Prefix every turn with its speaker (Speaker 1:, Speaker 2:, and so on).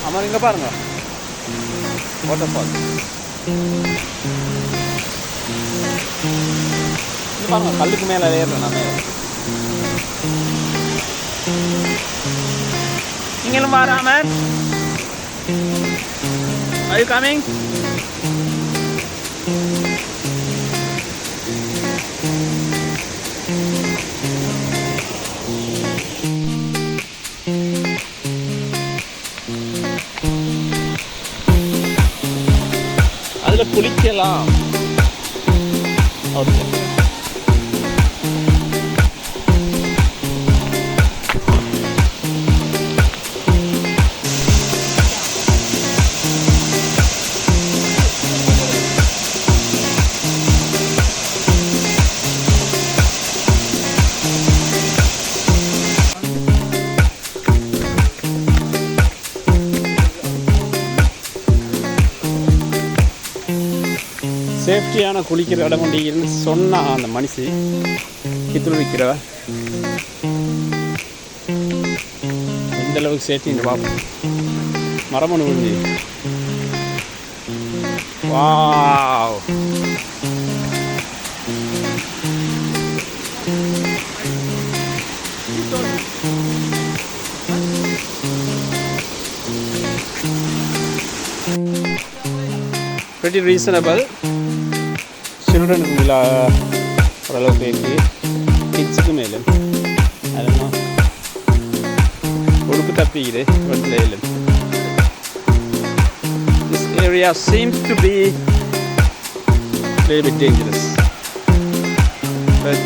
Speaker 1: அம்மா இங்கே பாருங்க வாட்டர் ஃபால். இங்கே பாருங்க கல்லுக்கு மேலே ஏறுறேன் நான். நீங்களும் வராம Are you coming? அதில் குளிக்கலாம். ஓகே சேஃப்டியான குளிக்கிற இடம் கொண்டீங்கன்னு சொன்னா அந்த மனுஷி கித்துள் விற்கிறவ எந்த அளவுக்கு சேஃப்டின்னு பார்ப்போம். மரமணு விழுந்து வாவ் pretty reasonable. சில்ட்ரனுக்கு விழா ஓரளவுக்கு இருக்குது. கிட்ஸுக்கு மேலும் அதெல்லாம் ஒழுக்கு தப்பிக்குது வெள்ளையிலும். This area seems to be a little bit dangerous, but